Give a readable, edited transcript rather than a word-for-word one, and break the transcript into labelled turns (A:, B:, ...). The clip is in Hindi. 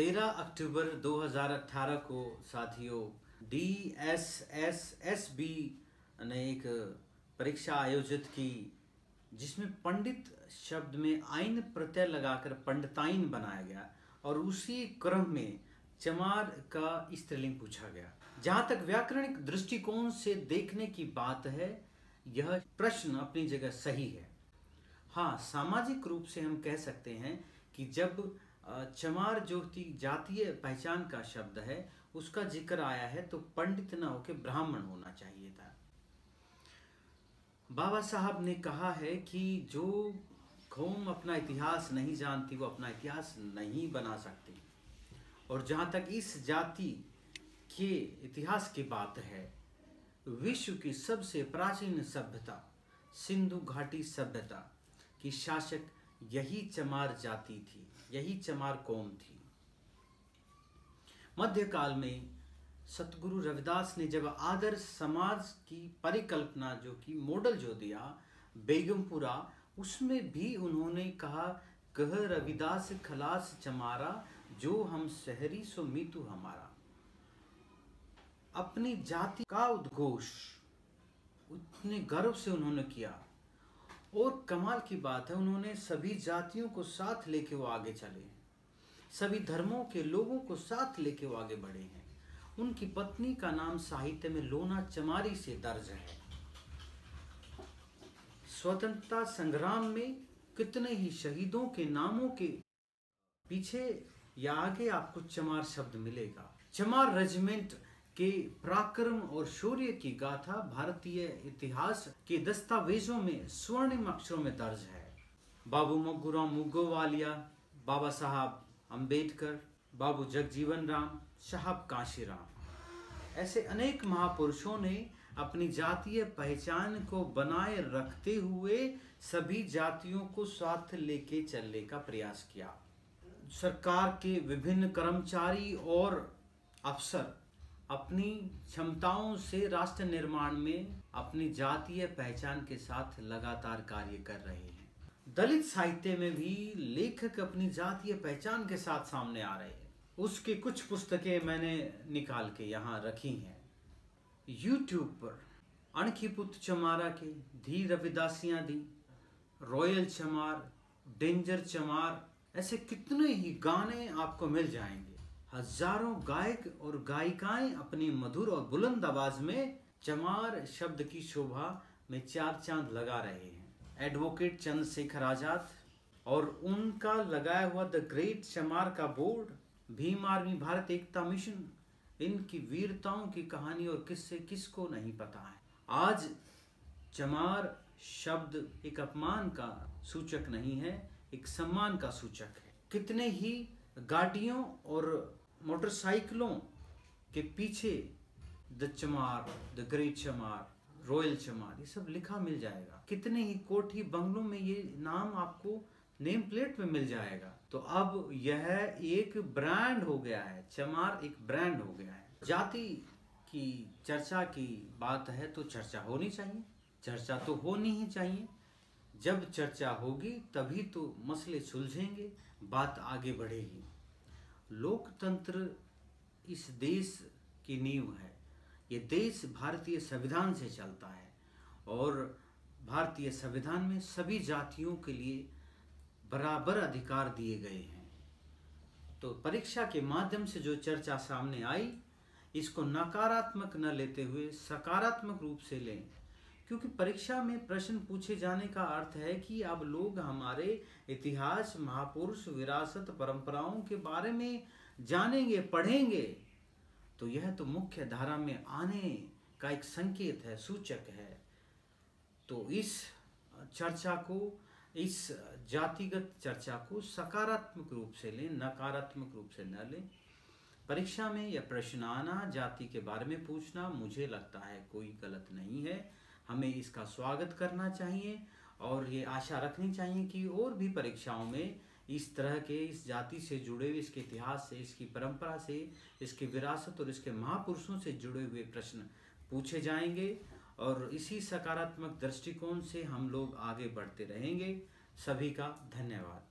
A: 13 अक्टूबर 2018 को साथियों DSSSB ने एक परीक्षा आयोजित की जिसमें पंडित शब्द में आइन प्रत्यय लगाकर पंडिताइन बनाया गया और उसी क्रम में चमार का स्त्रीलिंग पूछा गया। जहां तक व्याकरणिक दृष्टिकोण से देखने की बात है, यह प्रश्न अपनी जगह सही है। हाँ, सामाजिक रूप से हम कह सकते हैं कि जब चमार जो जातीय पहचान का शब्द है उसका जिक्र आया है तो पंडित न होकर ब्राह्मण होना चाहिए था। बाबा साहब ने कहा है कि जो कौम अपना इतिहास नहीं जानती वो अपना इतिहास नहीं बना सकती। और जहाँ तक इस जाति के इतिहास की बात है, विश्व की सबसे प्राचीन सभ्यता सिंधु घाटी सभ्यता की शासक यही चमार जाति थी, यही चमार कौम थी। मध्यकाल में सतगुरु रविदास ने जब आदर्श समाज की परिकल्पना जो कि मॉडल जो दिया बेगमपुरा, उसमें भी उन्होंने कहा कह रविदास खलास चमारा, जो हम शहरी सो मीतु हमारा। अपनी जाति का उद्घोष उतने गर्व से उन्होंने किया और कमाल की बात है उन्होंने सभी जातियों को साथ लेके वो आगे चले, सभी धर्मों के लोगों को साथ लेके वो आगे बढ़े हैं। उनकी पत्नी का नाम साहित्य में लोना चमारी से दर्ज है। स्वतंत्रता संग्राम में कितने ही शहीदों के नामों के पीछे या आगे आपको चमार शब्द मिलेगा। चमार रेजिमेंट के पराक्रम और शौर्य की गाथा भारतीय इतिहास के दस्तावेजों में स्वर्णिम अक्षरों में दर्ज है। बाबू मग्गूराम मुगोवालिया, बाबा साहब अंबेडकर, बाबू जगजीवन राम, साहब काशीराम, ऐसे अनेक महापुरुषों ने अपनी जातीय पहचान को बनाए रखते हुए सभी जातियों को साथ लेके चलने का प्रयास किया। सरकार के विभिन्न कर्मचारी और अफसर अपनी क्षमताओं से राष्ट्र निर्माण में अपनी जातीय पहचान के साथ लगातार कार्य कर रहे हैं। दलित साहित्य में भी लेखक अपनी जातीय पहचान के साथ सामने आ रहे हैं। उसकी कुछ पुस्तकें मैंने निकाल के यहाँ रखी हैं। YouTube पर अणखीपुत चमारा के धी रविदासियां दी, रॉयल चमार, डेंजर चमार, ऐसे कितने ही गाने आपको मिल जाएंगे। हजारों गायक और गायिकाएं अपनी मधुर और बुलंद आवाज में चमार शब्द की शोभा में चार चांद लगा रहे हैं। एडवोकेट चंद्रशेखर आजाद और उनका लगाया हुआ द ग्रेट चमार का बोर्ड, भीम आर्मी, भारत एकता मिशन, इनकी वीरताओं की कहानी और किससे किसको नहीं पता है। आज चमार शब्द एक अपमान का सूचक नहीं है, एक सम्मान का सूचक है। कितने ही गाड़ियों और मोटरसाइकिलों के पीछे द चमार, द ग्रेट चमार, रॉयल चमार, ये सब लिखा मिल जाएगा। कितने ही कोठी बंगलों में ये नाम आपको नेम प्लेट में मिल जाएगा। तो अब यह एक ब्रांड हो गया है, चमार एक ब्रांड हो गया है। जाति की चर्चा की बात है तो चर्चा होनी चाहिए, चर्चा तो होनी ही चाहिए। जब चर्चा होगी तभी तो मसले सुलझेंगे, बात आगे बढ़ेगी। लोकतंत्र इस देश की नींव है। ये देश भारतीय संविधान से चलता है और भारतीय संविधान में सभी जातियों के लिए बराबर अधिकार दिए गए हैं। तो परीक्षा के माध्यम से जो चर्चा सामने आई, इसको नकारात्मक न लेते हुए सकारात्मक रूप से लें, क्योंकि परीक्षा में प्रश्न पूछे जाने का अर्थ है कि अब लोग हमारे इतिहास, महापुरुष, विरासत, परंपराओं के बारे में जानेंगे, पढ़ेंगे। तो यह तो मुख्य धारा में आने का एक संकेत है, सूचक है। तो इस चर्चा को, इस जातिगत चर्चा को सकारात्मक रूप से लें, नकारात्मक रूप से न लें। परीक्षा में यह प्रश्न आना, जाति के बारे में पूछना, मुझे लगता है कोई गलत नहीं है। हमें इसका स्वागत करना चाहिए और ये आशा रखनी चाहिए कि और भी परीक्षाओं में इस तरह के, इस जाति से जुड़े हुए, इसके इतिहास से, इसकी परंपरा से, इसकी विरासत और इसके महापुरुषों से जुड़े हुए प्रश्न पूछे जाएंगे और इसी सकारात्मक दृष्टिकोण से हम लोग आगे बढ़ते रहेंगे। सभी का धन्यवाद।